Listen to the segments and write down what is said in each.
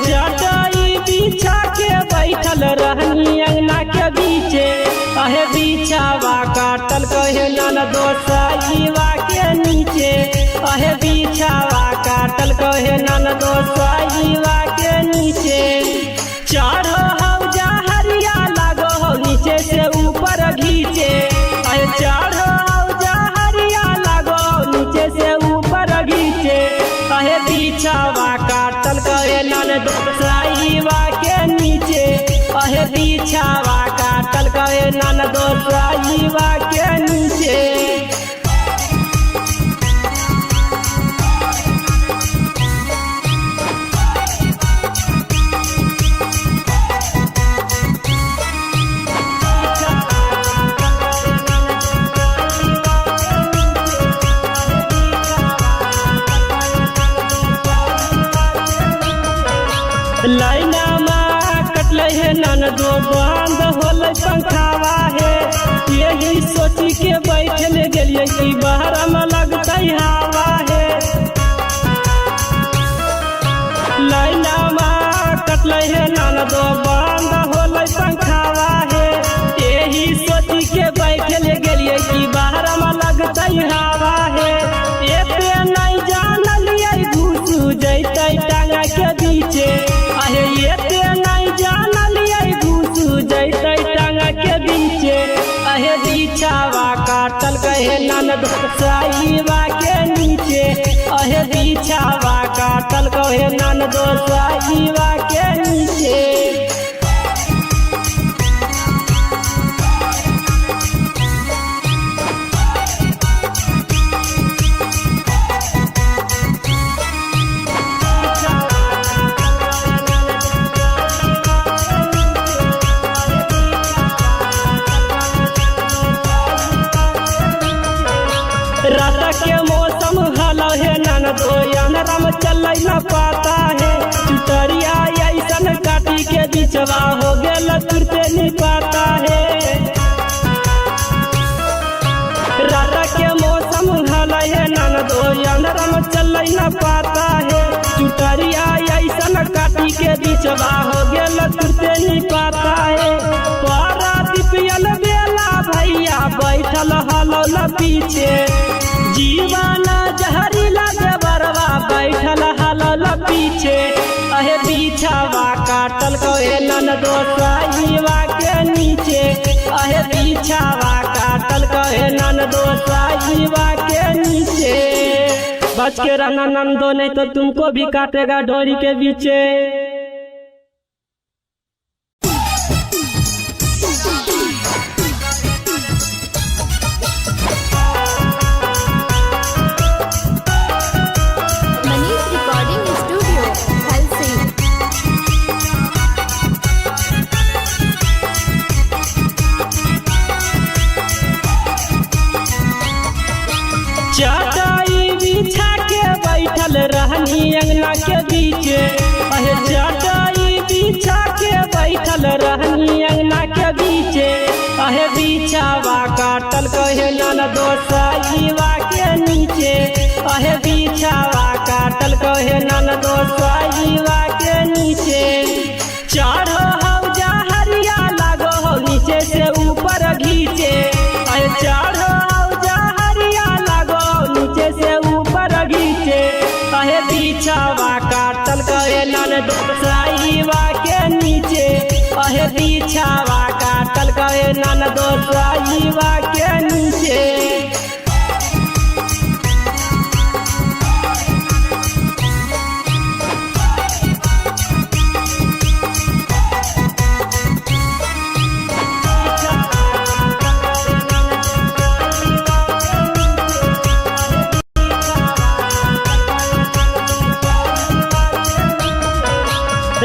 चटाई बिछा के बैठल रहनी अंगना के बीचे, अहे बिछावा काटल कहे ननदो साईवा के नीचे, अहे बिछावा काटल कहे ननदो साईवा के नीचे। चढ़ो हौजा हरिया लागो हो नीचे से ऊपर घीचे, अहे चढ़ो हौजा हरिया लागो नीचे से ऊपर घीचे, अहे बिछावा काटल कहे ननदो साईवा के नीचे, अहे बिछावा काटल कहे ननदो साईवा के नीचे। लाइना माँ कटल है ननदो बंद होल पंखावा है, यही सोची के बैठल गेलिए कि बाहर में लगता हवा है। लाइना माँ कटल है ननदो बंद होल पंखावा है, यही सोची के बैठल गेलिए कि बाहर में लगता हवा है। एते नहीं जानलिए घुसू जैते टांगा के बीचे, अहे एते नहीं जानलिए घुसू जैते टांगा के बीचे, अहे बिछावा काटल कहे ननदो साईवा के नीचे, अहे बिछावा काटल कहे ननदो साईवा के नीचे। रात के मौसम हलो है ननदो अंधरा में चल न पाता है, चुटरिया ऐसन काटी के बिचवा हो गेल तुरते नहीं पाता है। रात के मौसम हलो है ननदो अंधरा में चल न पाता है, चुटरिया ऐसन काटी के बिचवा हो गेल तुरते नहीं पाता है। पारा दिपियल बेला भैया बैठल हलो न पीछे, जीवाना जहरीला देवरवा बैठल हलल पीछे, अहे बिछावा काटल कहे ननदो साईवा के नीचे, अहे बिछावा काटल कहे ननदो साईवा के नीचे। बच के रहना नंदो नहीं तो तुमको भी काटेगा डोरी के बीचे। चटाई बिछा के बैठल रहनी अंगना के बीचे, अहे चटाई बिछा के बैठल रहनी अंगना के बीचे, अहे बिछावा काटल कहे ननदो साईवा के नीचे, अहे बिछावा काटल कहे ननदो साईवा के नीचे। चढ़ो हौजा हरिया लागो हो नीचे से ऊपर घीचे, अहे चढ़ो हौजा हरिया लागो नीचे से ऊपर घीचे, अहे बिछावा काटल कहे ननदो साईवा के नीचे, अहे बिछावा काटल कहे ननदो साईवा के नीचे।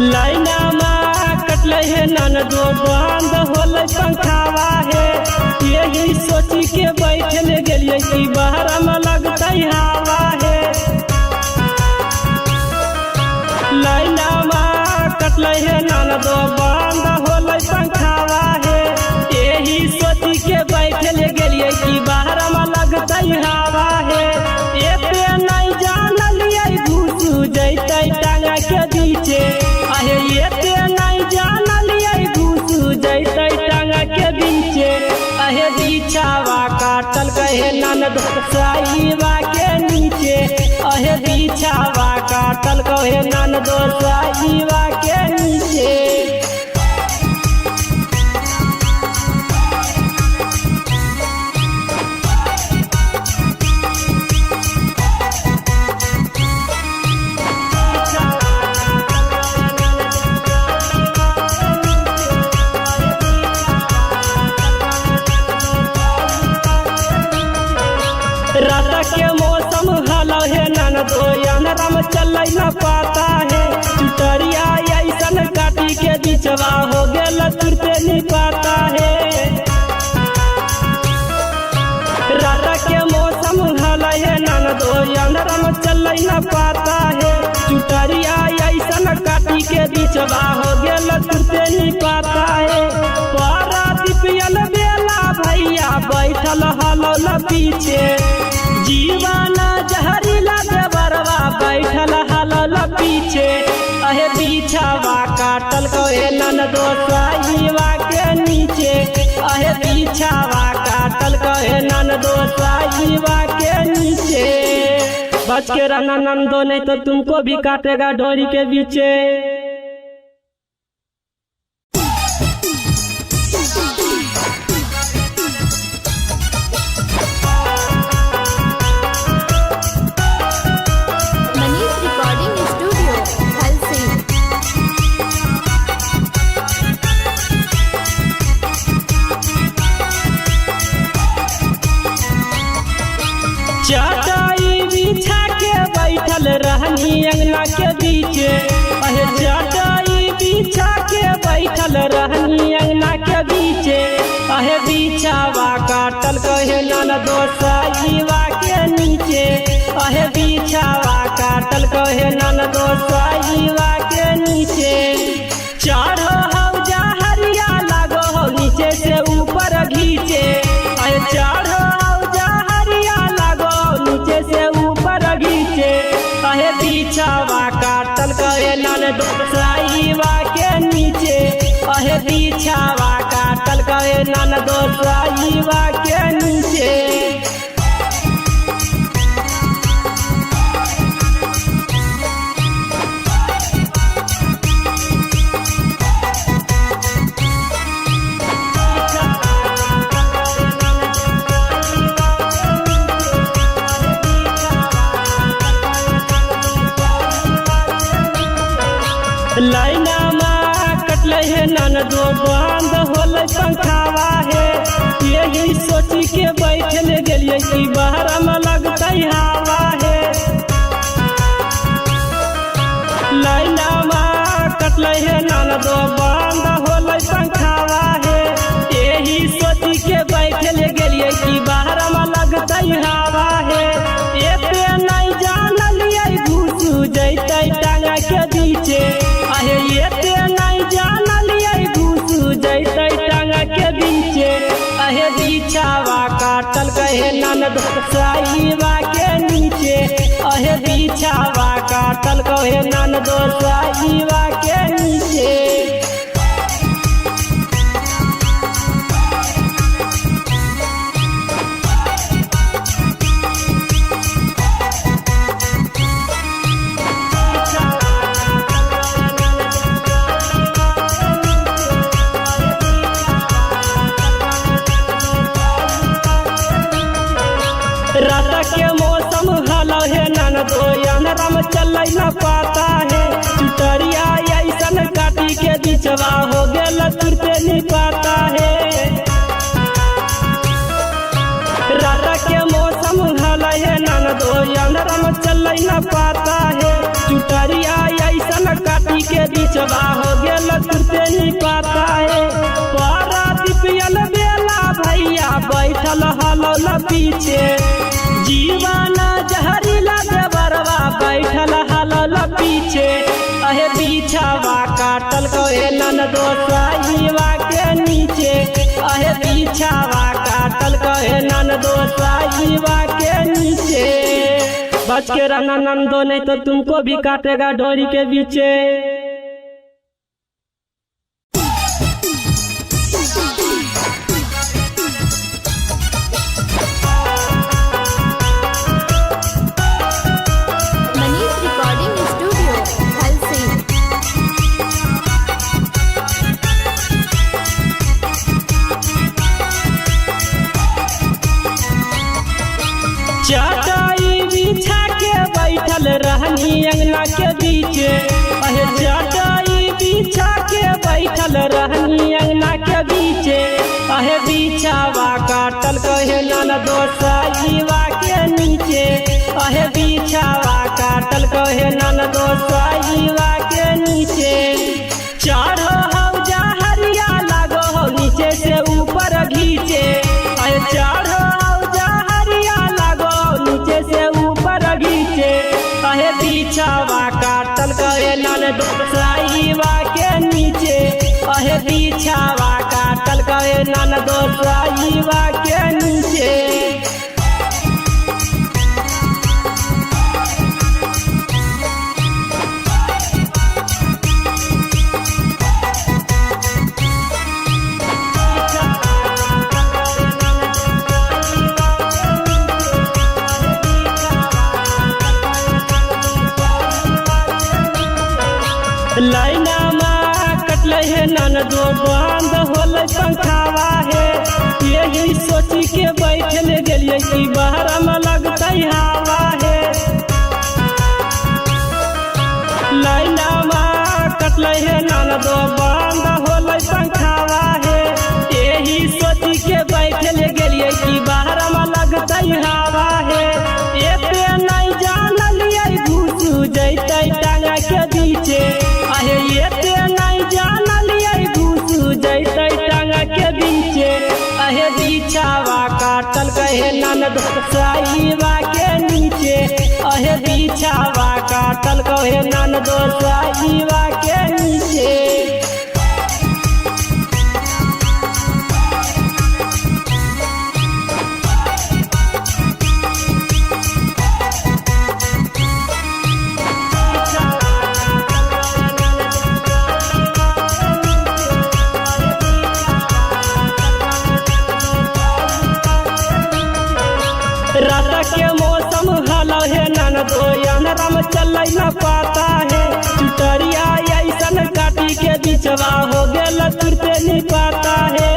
लाइना माँ कटल है ननदो बंद होल पंखावा है, यही सोची के बैठल गेलिए कि बाहर में लगता हवा है। लाइना माँ कटल है ननदो बंद होल पंखावा है, यही सोची के बैठल गेलिए कि बाहर में लगता हवा है। एते नहीं जानलिए घुसू जैते टांगा के बीचे, साईवा के नीचे अहे बिछावा काटल कहे ननदो साईवा के नीचे। रात के मौसम हलो है ननदो अंधराम चल न पाता है चुटरिया ऐसन काटी के बिचवा हो गेल तुरते नहीं पाता है। रात के मौसम हलो है ननदो अंधराम चल न पाता है चुटरिया ऐसन काटी के बिचवा हो गेल तुरते नहीं पाता है। पारा दीपियल बेला भैया बैठल हलो ल पीछे जीवाना जहरीला देवरवा बैठल हलल पीछे अहे बिछावा काटल कहे ननदो साईवा के नीचे अहे बिछावा काटल कहे ननदो साईवा के नीचे। बच के रहना ननदो नहीं तो तुमको भी काटेगा डोरी के बीचे। चटाई बिछा के बैठल रहनी अंगना के बीचे अहे चटाई बिछा के बैठल रहनी अंगना के बीचे अहे बिछावा काटल कहे ननदो साईवा के नीचे अहे बिछावा काटल कहे ननदो साईवा के नीचे। चढ़ो हौ जहरिया लागो हो नीचे से ऊपर घीचे अहे चढ़ो से ऊपर घीचे अहे बिछावा काटल कहे ननदो साईवा के नीचे अहे बिछावा काटल कहे ननदो साईवा के नीचे। लाइना माँ कटल है ननदो बंद होल पंखावा है यही सोची के बैठल गेलिए कि बाहर में लगता हवा है। लाइना माँ कटल है ननदो बंद होल पंखावा है यही सोची के बैठल गेलिए कि बाहर में लगता हवा है। एते नहीं जानलिए घुसू जैते टांगा के बीचे अहे एते नहीं जानलिए घुसू जैते टांगा के बीचे अहे बिछावा काटल कहे ननदो साईवा के नीचे अहे बिछावा काटल कहे ननदो साईवा के नीचे। रात के मौसम हलो है ननदो अंधराम चल न पाता है चुटरिया ऐसन काटी के बिचवा हो गेल तुरते नहीं पाता है। रात के मौसम हलो है ननदो अंधराम चल न पाता है चुटरिया ऐसन काटी के बिचवा हो गेल तुरते नहीं पाता है। पारा दीपियल बेला भैया बैठल हलो ल पीछे जीवाना जहरीला देवरवा बैठल हलो ल पीछे अहे बिछावा काटल कहे ननदो साईवा के नीचे अहे बिछावा काटल कहे ननदो साईवा के नीचे। बच के रहना ननदो नहीं तो तुमको भी काटेगा डोरी के बीचे। कहे ननदो साईवा के नीचे अहे बिछावा काटल कहे ननदो साईवा के नीचे चढ़ो हौजा हरिया लागो हो नीचे से ऊपर घीचे अहे चढ़ो हौजा हरिया लागो नीचे से ऊपर घीचे अहे बिछावा काटल कहे ननदो साईवा के नीचे अहे बिछावा काटल कहे ननदो साईवा के नीचे लाइना में कटल है ननदो बंद होल पंखावा है यही सोची के बैठल गेलिए कि बाहर में लगता हवा है लाइना में कटल है ननदो बंद होल पंखावा है यही सोची के बैठल गेलिए कि बाहर में लगता हवा है एते नहीं जानलिए घुस जैते टांगा के बीचे अहे एते नहीं जानलिए घुस जैते टांगा के बीचे अहे बिछावा काटल कहे ननदो साईवा के नीचे अहे बिछावा काटल कहे ननदो साईवा के नीचे रात के मौसम हलो है ननदो अंधेरा में चल न पाता है चुटरिया ऐसन काटी के बिचवा हो गेल तुरते नहीं पाता है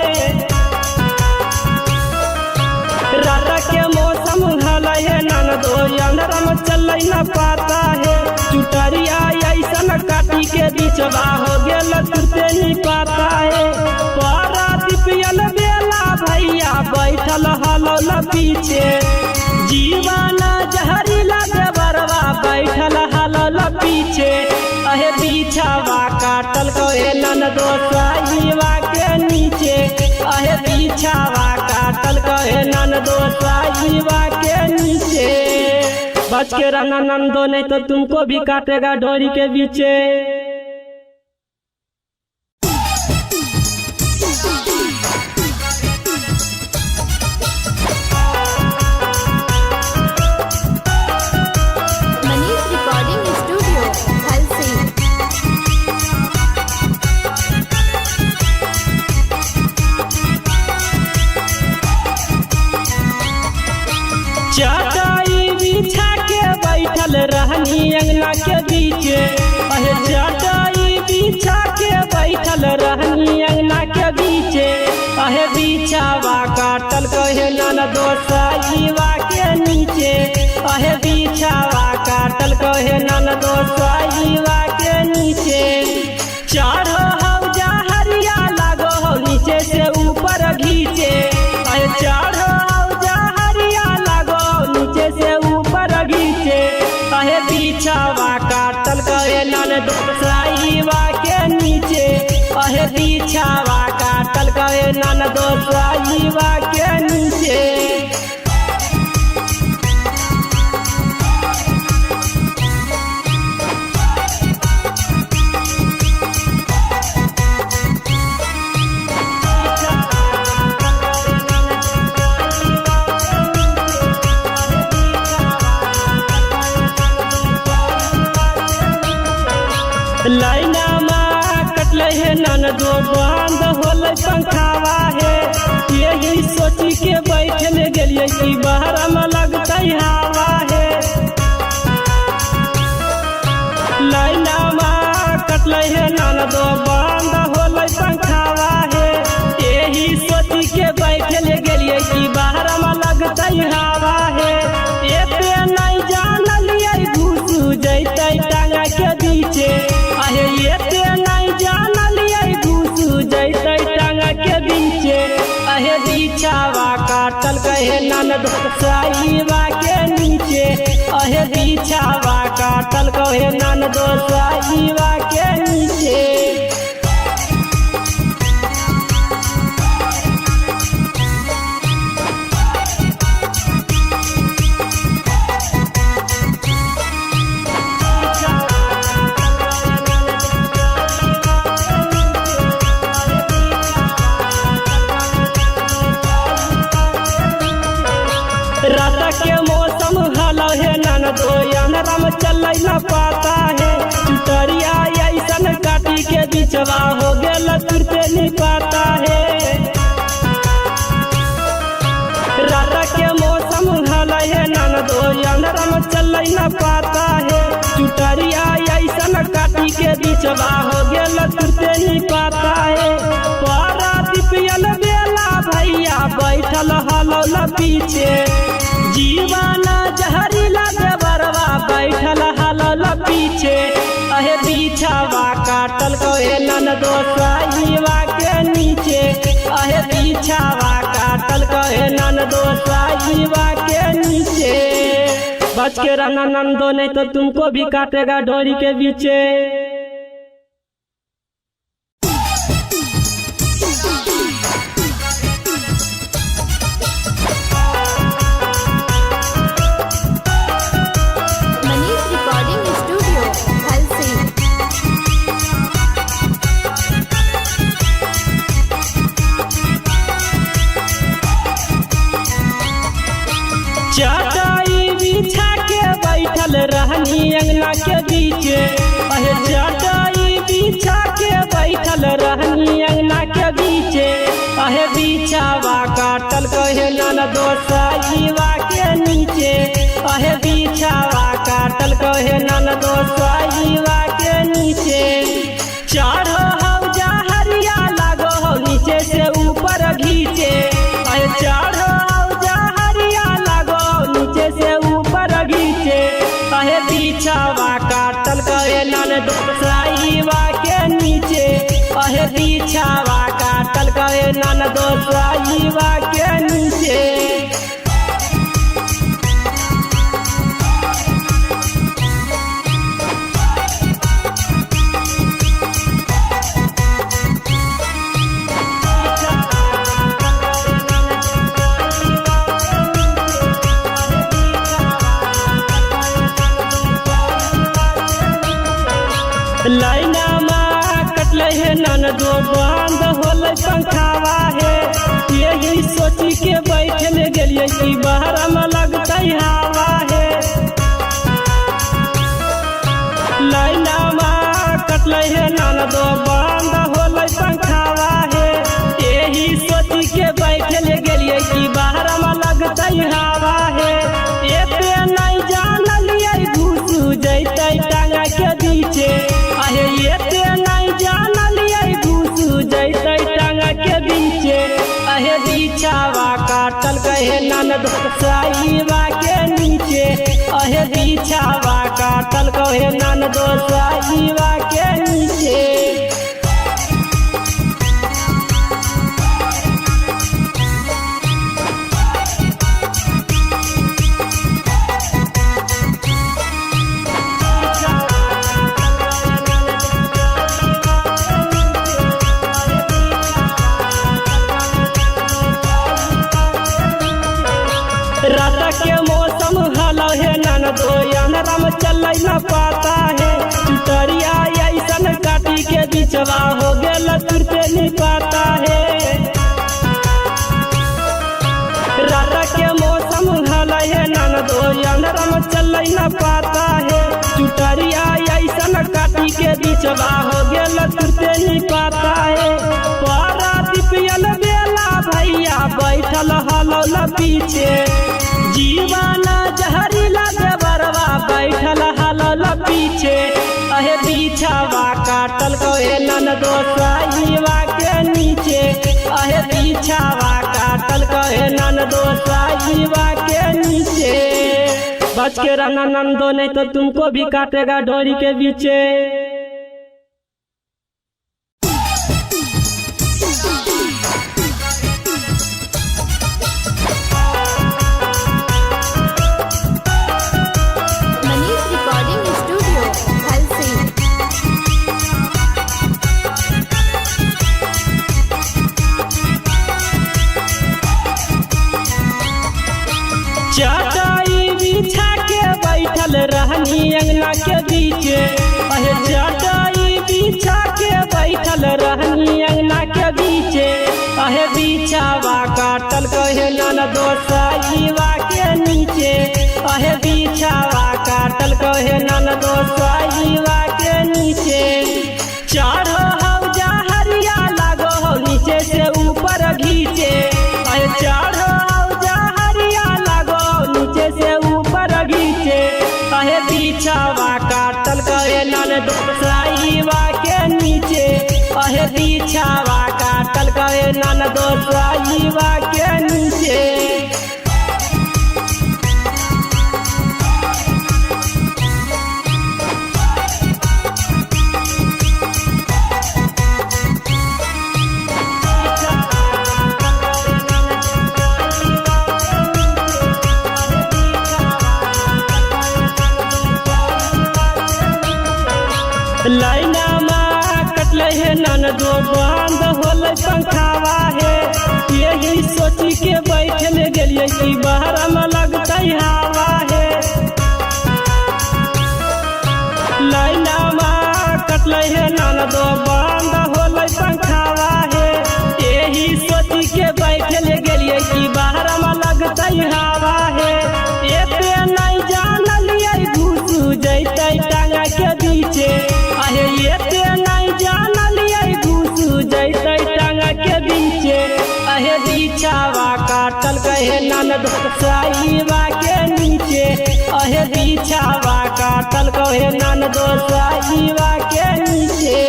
रात के मौसम हलो है ननदो अंधेरा में चल न पाता है चुटरिया ऐसन काटी के बिचवा हो गेल तुरते नहीं पाता है पारा दिपियल बेला भैया बैठल हलो ल पीछे जीवाना जहरीला देवरवा बैठल हलल पीछे अहे बिछावा काटल कहे ननदो साईवा के नीचे अहे बिछावा काटल कहे ननदो साईवा के नीचे बच के रहना ननदो नहीं तो तुमको भी काटेगा डोरी के बीचे चटाई बिछा के बैठल रहनी अंगना के बीचे अहे चटाई बिछा के बैठल रहनी अंगना के बीचे अहे बिछावा काटल कहे ननदो साईवा के नीचे अहे बिछावा काटल कहे ननदो साईवा के नीचे चढ़ो हौजा हरिया लागो हो नीचे से ऊपर घीचे अहे चढ़ो हौजा हरिया लागो नीचे से ऊपर घीचे अहे बिछावा काटल कहे ननदो साईवा के नीचे अहे बिछावा काटल कहे ननदो साईवा के नीचे लाइना में कटल है ननदो बंद होल पंखावा है यही सोची के बैठल गेलिए कि बाहर में लगता हवा है लाइना में कटल है ननदो बंद होल पंखावा है यही सोची के बैठल गेलिए कि बाहर में लगता हवा है एते नहीं जानलिए घुस जैते टांगा के बीचे अहे एते नहीं जानलिए घुस जैते टांगा के बीचे अहे बिछावा काटल कहे कहे ननद साईवा के नीचे अहे बिछावा काटल कहे ननद साईवा के नीचे। रात के मौसम हलो है ननदो अनरम चल न पाता है चुटरिया ऐसन काटी के बिचवा हो गेल तुरते नहीं पाता है। रात के मौसम हलो है ननदो अनरम चल न पाता है चुटरिया ऐसन काटी के बिचवा हो गेल तुरते नहीं पाता है। पारा दिपियल बेला भैया बैठल हलो न पीछे जीवाना जहरीला देवरवा बैठल हलल पीछे अहे बिछावा काटल कहे ननदो साईवा के नीचे अहे बिछावा काटल कहे ननदो साईवा के नीचे। बच के रहना नंदो नहीं तो तुमको भी काटेगा डोरी के बीचे। चटाई बिछा के बैठल रहनी अंगना के बीचे अहे चटाई बिछा के बैठल रहनी अंगना के बीचे अहे बिछावा काटल कहे ननदो साईवा के नीचे अहे बिछावा काटल कहे ननदो साईवा के नीचे। चढ़ो हौजा हरिया लागो हो नीचे से ऊपर घीचे अहे चढ़ो से ऊपर घीचे अहे बिछावा काटल कहे ननद साईवा के नीचे अहे बिछावा काटल कहे ननद साईवा के नीचे। लाइना माँ कटल है ननदो बंद होल पंखावा है यही सोची के बैठल गेलिए कि बाहर में लगता हवा है। लाइना माँ कटल है ननदो बंद होल पंखावा है यही सोची के बैठल गेलिए कि बाहर में लगता हवा है। एते नहीं जानलिए घुस जैते टांगा के बीचे अहे एते नहीं जानलिए घुस जैते टांगा के बीचे अहे बिछावा काटल कहे ननद साईवा के नीचे अहे बिछावा काटल कहे ननद साईवा के नीचे। रात के मौसम हलो है ननदो अनरम चल न पाता है चुटरिया ऐसन काटी के बिचवा हो गेल तुरते नहीं पाता है। रात के मौसम हलो है ननदो अनरम चल न पाता है चुटरिया ऐसन काटी के बिचवा हो गेल तुरते नहीं पाता है। पारा दिपियल बेला भैया बैठल हलो न पीछे जीवाना जहरीला देवरवा बैठल हलल पीछे अहे बिछावा काटल कहे ननदो साईवा के नीचे अहे बिछावा काटल कहे ननदो साईवा के नीचे। बच के रहना नंदो नहीं तो तुमको भी काटेगा डोरी के बीचे। बैठल रहनी अंगना के बीचे अहे बिछावा काटल कहे ननदो साईवा के नीचे अहे बिछावा काटल कहे ननदो साईवा के नीचे चढ़ो हौजा हरिया लागो हो नीचे से ऊपर घीचे अहे चढ़ो हौजा हरिया लागो नीचे से ऊपर घीचे अहे बिछावा काटल कहे ननदो साईवा के नीचे अहे बिछावा काटल कहे ननदो साईवा के नीचे। लाइना में कटल है ननदो बंद होल पंखावा है यही सोची के बैठल गेलिए कि बाहर में लगता हवा है। लाइना में कटल है ननदो बंद होल पंखावा है यही सोची के बैठल गेलिए कि बाहर में लगता हवा है। एते नहीं जानलिए घुस जैते टांगा के बीचे अहे एते नहीं जानलिए घुस जैते टांगा के बीचे अहे बिछावा काटल कहे ननदो साईवा के नीचे अहे बिछावा काटल कहे ननदो साईवा के नीचे।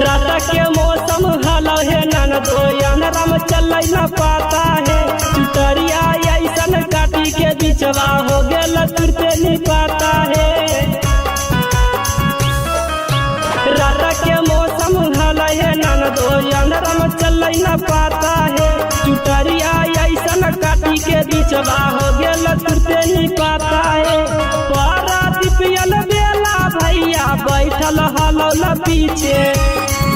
रात के मौसम हलो है ननदो अंधरा में चल न पाता है चुटरिया ऐसन काटी के बिचवा हो गेल तुरते नहीं पाता है। रात के मौसम हलो है ननदो अंधरा में चल न पाता है चुटरिया ऐसन काटी के बिचवा हो गेल तुरते नहीं पाता है। पारा दिपियल बेला भैया बैठल हलो न पीछे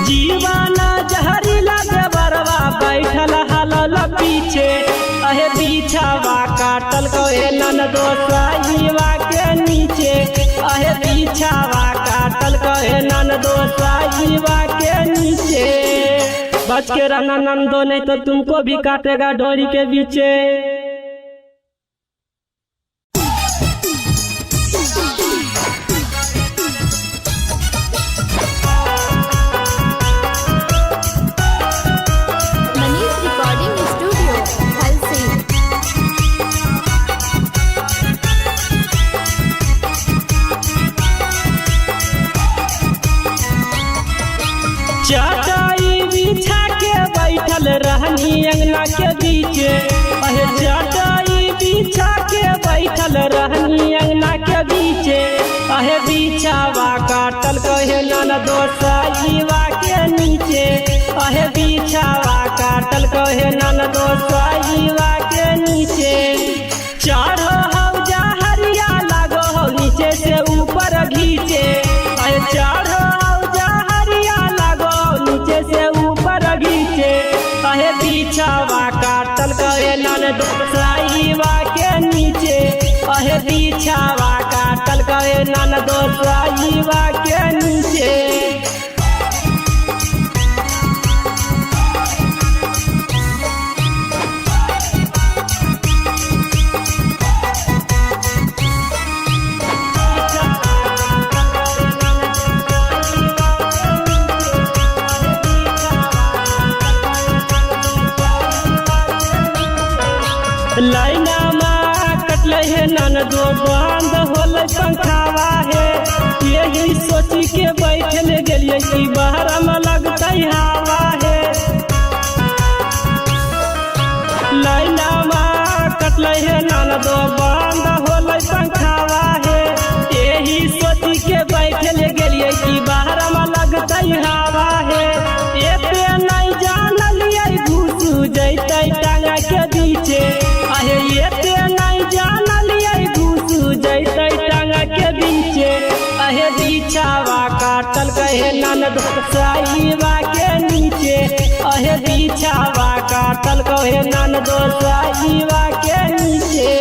जीवाना जहरीला देवरवा बैठल हलल पीछे अहे बिछावा काटल कहे ननदो साईवा के नीचे अहे बिछावा काटल कहे ननदो साईवा के नीचे। बच के रहना ननदो नहीं तो तुमको भी काटेगा डोरी के बीचे। चटाई बिछा के बैठल रहनी अंगना के बीचे अहे चटाई बिछा के बैठल रहनी अंगना के बीचे अहे बिछावा काटल कहे ननदो साईवा के नीचे अहे बिछावा काटल कहे ननदो साईवा के नीचे चढ़ो हौजा हरिया लागो हो नीचे से ऊपर घीचे अहे चढ़ो हौजा हरिया लागो नीचे से ऊपर घीचे अहे बिछावा काटल कहे ननदो साईवा के नीचे अहे बिछावा काटल कहे ननदो साईवा के नीचे। लाइना में कटल है ननदो बंद होल पंखावा है यही सोची के बैठल गेलिए कि बाहर में लगता हवा है। लाइना में कटल है ननदो बंद होल पंखावा है यही सोची के बैठल गेलिए कि बाहर में लगता हवा है। एते नहीं जानलिए घुस जैते टांगा के बीचे अहे एते नहीं जानलिए घुस कहे ननद साईबा के नीचे अहे बिछावा काटल कहे ननद साईबा के नीचे।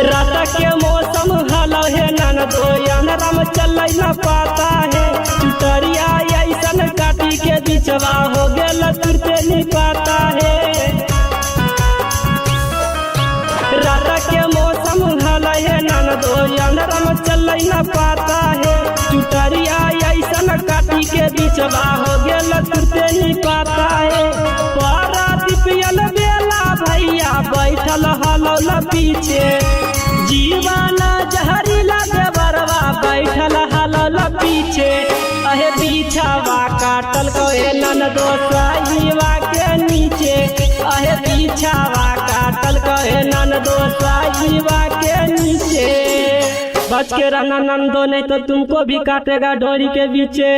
रात के मौसम हलो है ननदो अनरम चल न पाता है चुटरिया ऐसन काटी के बिचवा हो गेल तुरते नहीं पाता है। रात के मौसम हलो है ननदो अनरम चल न पाता है चुटरिया ऐसन काटी के बिचवा हो गेल तुरते नहीं पाता है। पारा दिपियल बेला भैया बैठल हलो ल पीछे जीवाना जहरीला देवरवा बैठल हलल पीछे अहे बिछावा काटल कहे ननदो साईबा के नीचे अहे बिछावा काटल कहे ननदो साईबा के नीचे। बच के रहना नंदो नहीं तो तुमको भी काटेगा डोरी के बीचे।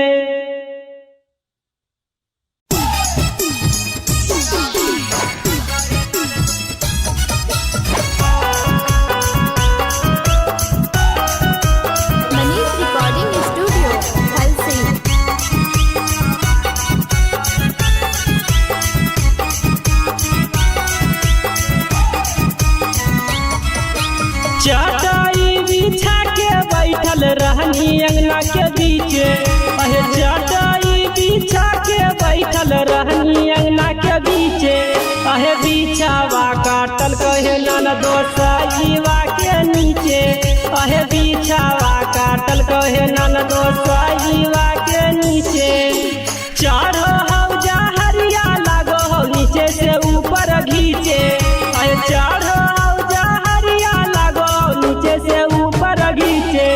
चटाई बिछा के बैठल रहनी अंगना के बीचे अहे चटाई बिछा के बैठल रहनी अंगना के बीचे अहे बिछावा काटल कहे ननदो साईबा के नीचे अहे बिछावा काटल कहे ननदो साईबा के नीचे। चढ़ो हौजा हरिया लागो हो नीचे से ऊपर घीचे अहे चढ़ो से ऊपर घीचे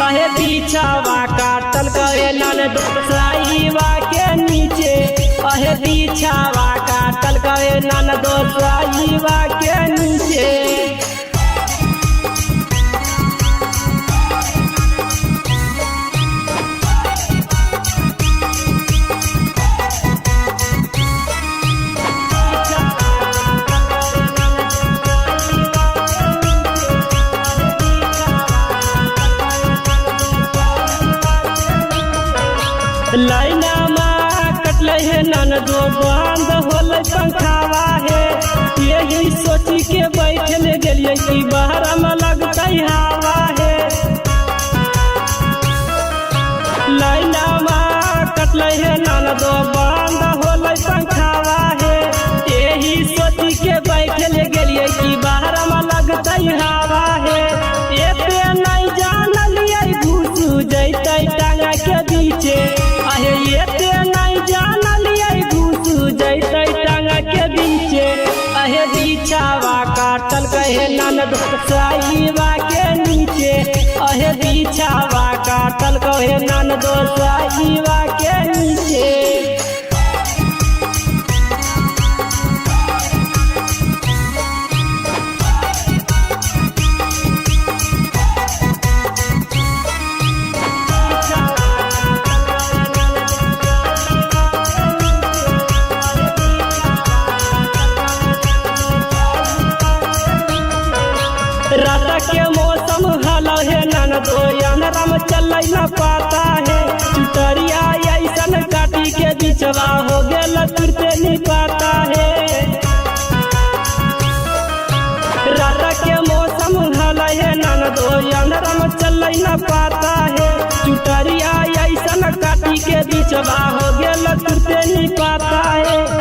अहे बिछावा काटल कहे ननदो साईबा के नीचे अहे बिछावा काटल कहे ननदो साईबा के नीचे। लाइना माँ कटल है ननदो बंद होल पंखावा है यही सोची के बैठल गेलिए कि बाहर में लगता हवा है। लाइना माँ कटल है ननदो बंद होल पंखावा है यही सोची के बैठल गेलिए कि बाहर में लगता हवा है। ये पे नहीं जानलिए घुस जैते टांगा के बीचे अहे ये ते नहीं जानलिए घुस जैते टांगा के बीचे अहे बिछावा काटल कहे ननदो साईबा के नीचे अहे बिछावा काटल कहे ननदो साईबा के नीचे। रात के मौसम हलो है ननदो अनरम चल न पाता है चुटरिया ऐसन काटी के बिचवा हो गेल तुरते नहीं पाता है। रात के मौसम हलो है ननदो अनरम चल न पाता है चुटरिया ऐसन काटी के बिचवा हो गेल तुरते नहीं पाता है।